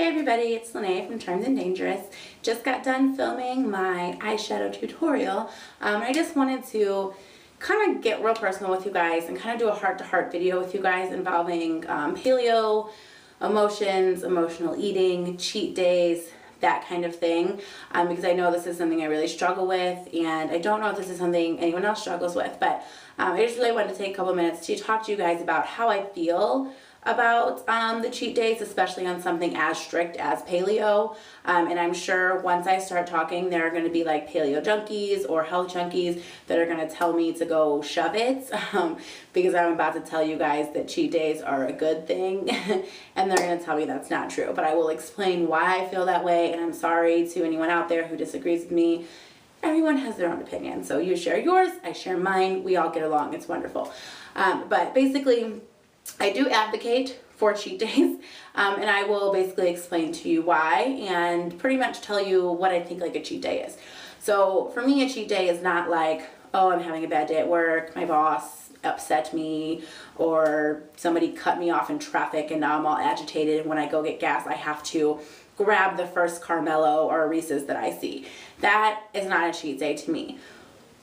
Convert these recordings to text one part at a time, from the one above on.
Hey everybody, it's Lene from Charmed and Dangerous. Just got done filming my eyeshadow tutorial. I just wanted to kind of get real personal with you guys and kind of do a heart-to-heart video with you guys involving paleo, emotions, emotional eating, cheat days, that kind of thing, because I know this is something I really struggle with, and I don't know if this is something anyone else struggles with, but I just really wanted to take a couple minutes to talk to you guys about how I feel about the cheat days, especially on something as strict as paleo. And I'm sure once I start talking, there are going to be like paleo junkies or health junkies that are going to tell me to go shove it, because I'm about to tell you guys that cheat days are a good thing, and they're going to tell me that's not true. But I will explain why I feel that way, and I'm sorry to anyone out there who disagrees with me. Everyone has their own opinion, so you share yours, I share mine, we all get along, it's wonderful. But basically, I do advocate for cheat days, and I will basically explain to you why and pretty much tell you what I think like a cheat day is. So for me, a cheat day is not like, oh, I'm having a bad day at work, my boss upset me, or somebody cut me off in traffic and now I'm all agitated, and when I go get gas I have to grab the first Carmelo or Reese's that I see. That is not a cheat day to me.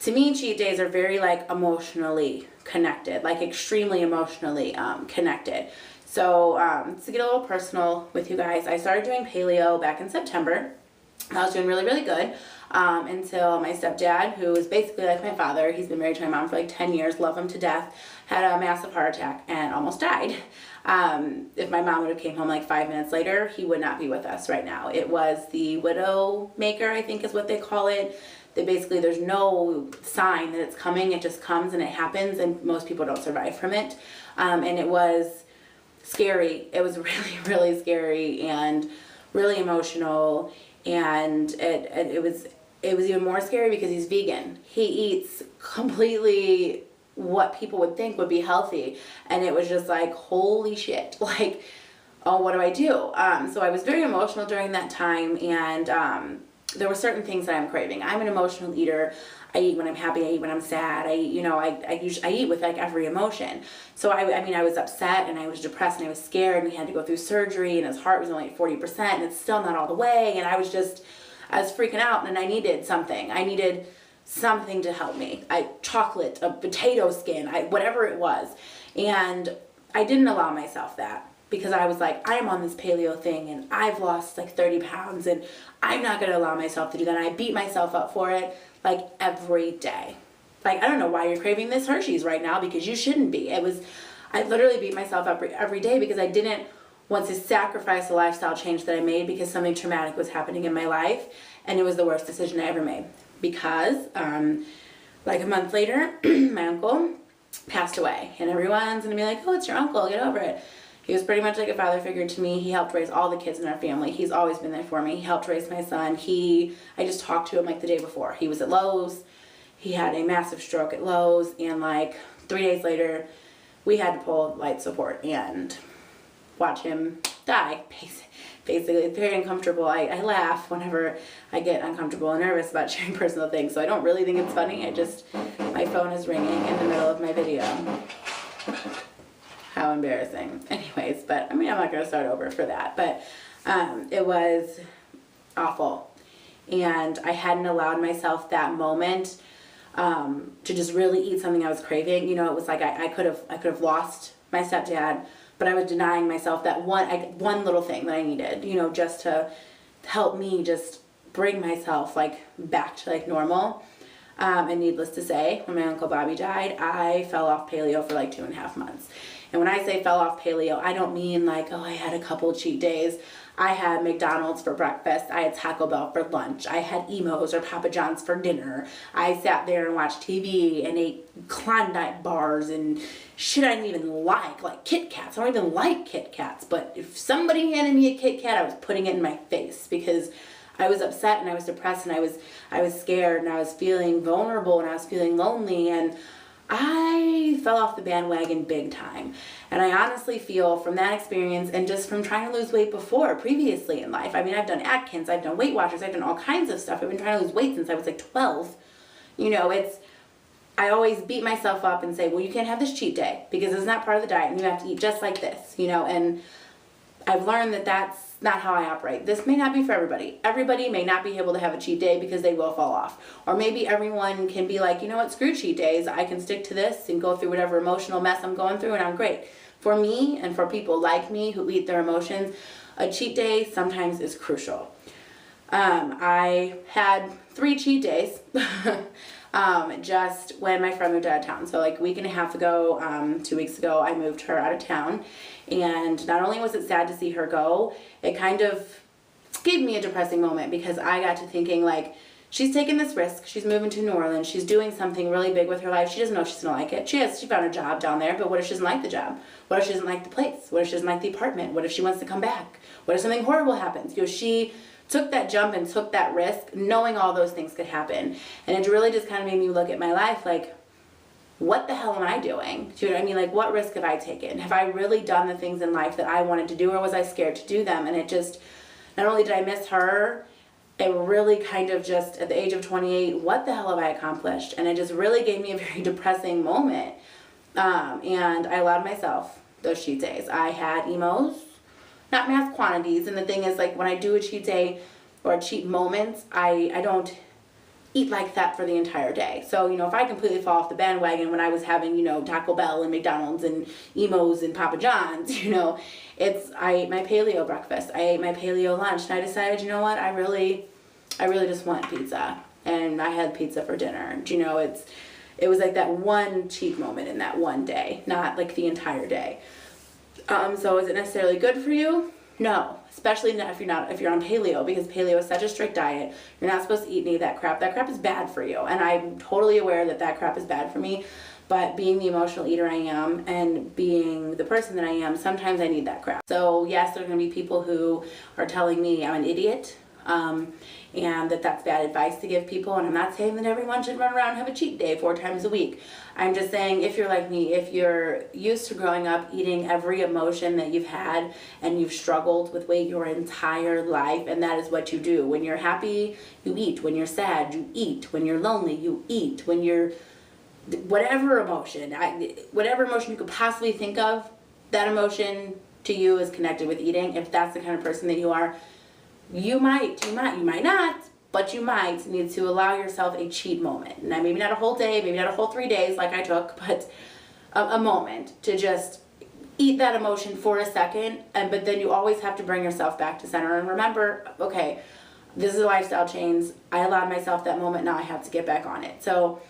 To me, cheat days are very like emotionally connected, like extremely emotionally connected. So to get a little personal with you guys, I started doing paleo back in September. I was doing really, really good until my stepdad, who is basically like my father, he's been married to my mom for like 10 years, love him to death, had a massive heart attack and almost died. If my mom would have came home like 5 minutes later, he would not be with us right now. It was the widow maker, I think is what they call it. That basically there's no sign that it's coming, it just comes and it happens, and most people don't survive from it. And it was scary. It was really, really scary and really emotional, and it was even more scary because he's vegan. He eats completely what people would think would be healthy, and it was just like, holy shit, like, oh, what do I do? So I was very emotional during that time, and there were certain things that I'm craving. I'm an emotional eater. I eat when I'm happy, I eat when I'm sad, I eat with like every emotion. So I mean, I was upset and I was depressed and I was scared, and he had to go through surgery and his heart was only at 40% and it's still not all the way, and I was freaking out, and I needed something. I needed something to help me. Chocolate, a potato skin, whatever it was. And I didn't allow myself that, because I was like, I am on this paleo thing and I've lost like 30 pounds and I'm not going to allow myself to do that. And I beat myself up for it like every day. Like, I don't know why you're craving this Hershey's right now, because you shouldn't be. I literally beat myself up every day because I didn't want to sacrifice the lifestyle change that I made because something traumatic was happening in my life, and it was the worst decision I ever made. Because like a month later, my uncle passed away, and everyone's going to be like, oh, it's your uncle, get over it. He was pretty much like a father figure to me. He helped raise all the kids in our family. He's always been there for me. He helped raise my son. I just talked to him like the day before. He was at Lowe's. He had a massive stroke at Lowe's, and like 3 days later, we had to pull life support and watch him die. Basically, it's very uncomfortable. I laugh whenever I get uncomfortable and nervous about sharing personal things, so I don't really think it's funny. My phone is ringing in the middle of my video. How embarrassing. Anyways, but I mean, I'm not going to start over for that, but it was awful, and I hadn't allowed myself that moment to just really eat something I was craving. You know, it was like I could have lost my stepdad, but I was denying myself that one little thing that I needed, you know, just to help me just bring myself like back to like normal. And needless to say, when my Uncle Bobby died, I fell off paleo for like 2.5 months. And when I say fell off paleo, I don't mean like, oh, I had a couple cheat days. I had McDonald's for breakfast. I had Taco Bell for lunch. I had Emos or Papa John's for dinner. I sat there and watched TV and ate Klondike bars and shit I didn't even like Kit Kats. I don't even like Kit Kats, but if somebody handed me a Kit Kat, I was putting it in my face because I was upset and I was depressed and I was scared and I was feeling vulnerable and I was feeling lonely, and I fell off the bandwagon big time. And I honestly feel from that experience, and just from trying to lose weight previously in life. I mean, I've done Atkins, I've done Weight Watchers, I've done all kinds of stuff. I've been trying to lose weight since I was like 12. You know, I always beat myself up and say, well, you can't have this cheat day because it's not part of the diet and you have to eat just like this, you know. And I've learned that that's not how I operate. This may not be for everybody. Everybody may not be able to have a cheat day because they will fall off. Or maybe everyone can be like, you know what, screw cheat days. I can stick to this and go through whatever emotional mess I'm going through and I'm great. For me and for people like me who eat their emotions, a cheat day sometimes is crucial. I had 3 cheat days just when my friend moved out of town. So like a week and a half ago, 2 weeks ago, I moved her out of town. And not only was it sad to see her go, it kind of gave me a depressing moment because I got to thinking like, she's taking this risk. She's moving to New Orleans. She's doing something really big with her life. She doesn't know if she's going to like it. She found a job down there, but what if she doesn't like the job? What if she doesn't like the place? What if she doesn't like the apartment? What if she wants to come back? What if something horrible happens? You know, she took that jump and took that risk knowing all those things could happen. And it really just kind of made me look at my life like, what the hell am I doing? Do you know what I mean? Like, what risk have I taken? Have I really done the things in life that I wanted to do, or was I scared to do them? And it just, not only did I miss her, it really kind of just, at the age of 28, what the hell have I accomplished? And it just really gave me a very depressing moment. And I allowed myself those cheat days. I had emos, not mass quantities. And the thing is, like, when I do a cheat day or a cheat moment, I don't eat like that for the entire day. So, you know, if I completely fall off the bandwagon when I was having, you know, Taco Bell and McDonald's and Emos and Papa John's, you know, I ate my paleo breakfast, I ate my paleo lunch, and I decided, you know what, I really just want pizza. And I had pizza for dinner. You know, it was like that one cheat moment in that one day, not like the entire day. So is it necessarily good for you? No, especially not if you're on paleo, because paleo is such a strict diet. You're not supposed to eat any of that crap. That crap is bad for you, and I'm totally aware that that crap is bad for me. But being the emotional eater I am, and being the person that I am, sometimes I need that crap. So yes, there are going to be people who are telling me I'm an idiot, and that's bad advice to give people. And I'm not saying that everyone should run around and have a cheat day 4 times a week. I'm just saying, if you're like me, if you're used to growing up eating every emotion that you've had and you've struggled with weight your entire life, and that is what you do. When you're happy, you eat. When you're sad, you eat. When you're lonely, you eat. When you're, whatever emotion you could possibly think of, that emotion to you is connected with eating. If that's the kind of person that you are, you might not, but you might need to allow yourself a cheat moment. Now, maybe not a whole day, maybe not a whole 3 days like I took, but a moment to just eat that emotion for a second. But then you always have to bring yourself back to center and remember, okay, this is a lifestyle change. I allowed myself that moment. Now I have to get back on it. So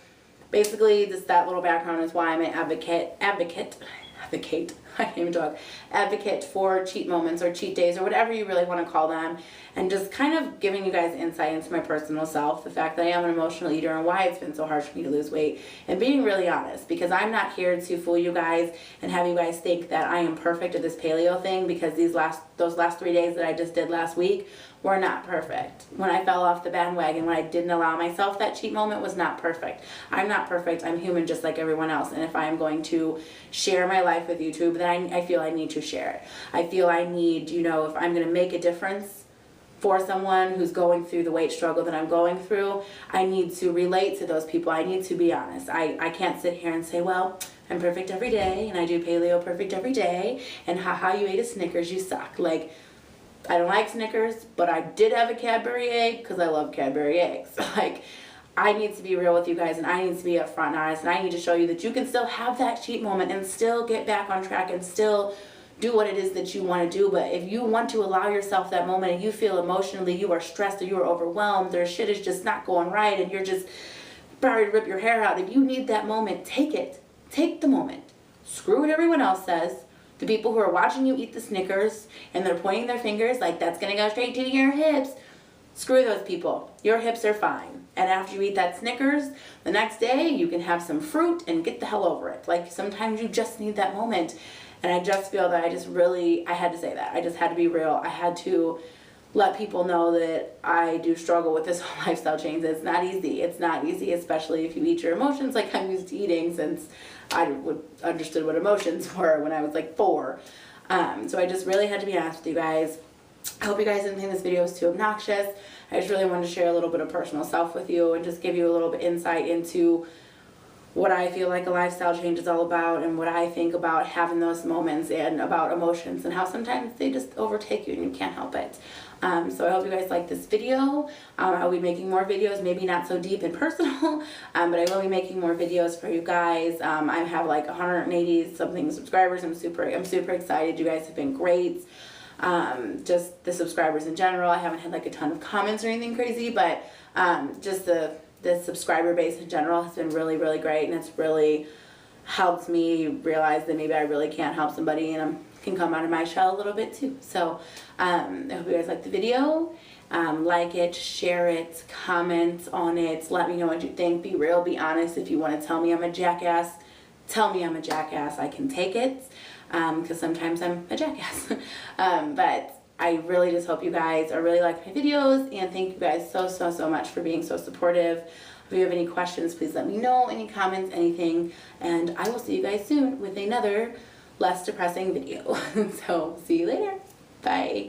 basically, that little background is why I'm an advocate, I can't even talk, advocate for cheat moments or cheat days or whatever you really want to call them, and just kind of giving you guys insight into my personal self, the fact that I am an emotional eater and why it's been so hard for me to lose weight, and being really honest, because I'm not here to fool you guys and have you guys think that I am perfect at this paleo thing, because those last 3 days that I just did last week were not perfect. When I fell off the bandwagon, when I didn't allow myself that cheat moment, was not perfect. I'm not perfect. I'm human just like everyone else. And if I'm going to share my life with YouTube, then I feel I need to share it. I feel I need, you know, if I'm going to make a difference for someone who's going through the weight struggle that I'm going through, I need to relate to those people. I need to be honest. I can't sit here and say, well, I'm perfect every day and I do paleo perfect every day, and haha, you ate a Snickers, you suck. Like, I don't like Snickers, but I did have a Cadbury egg because I love Cadbury eggs. Like, I need to be real with you guys, and I need to be upfront and honest, and I need to show you that you can still have that cheat moment and still get back on track and still do what it is that you want to do. But if you want to allow yourself that moment and you feel emotionally you are stressed or you are overwhelmed or shit is just not going right and you're just ready to rip your hair out, if you need that moment, take it. Take the moment. Screw what everyone else says. The people who are watching you eat the Snickers and they're pointing their fingers like that's going to go straight to your hips. Screw those people. Your hips are fine. And after you eat that Snickers, the next day you can have some fruit and get the hell over it. Like, sometimes you just need that moment. And I just feel that I had to say that. I just had to be real. I had to let people know that I do struggle with this whole lifestyle change. It's not easy. It's not easy, especially if you eat your emotions like I'm used to eating, since I understood what emotions were when I was like 4. So I just really had to be honest with you guys. I hope you guys didn't think this video was too obnoxious. I just really wanted to share a little bit of personal self with you and just give you a little bit insight into what I feel like a lifestyle change is all about, and what I think about having those moments, and about emotions and how sometimes they just overtake you and you can't help it. So I hope you guys like this video. I'll be making more videos, maybe not so deep and personal, but I will be making more videos for you guys. I have like 180 something subscribers. I'm super excited. You guys have been great. Just the subscribers in general. I haven't had like a ton of comments or anything crazy, but just the subscriber base in general has been really, really great, and it's really helped me realize that maybe I really can help somebody, and I can come out of my shell a little bit too. So I hope you guys like the video. Like it, share it, comment on it, let me know what you think. Be real, be honest. If you want to tell me I'm a jackass, tell me I'm a jackass. I can take it, because sometimes I'm a jackass. But I really just hope you guys are really like my videos, and thank you guys so much for being so supportive. If you have any questions, please let me know, any comments, anything, and I will see you guys soon with another less depressing video. So see you later. Bye.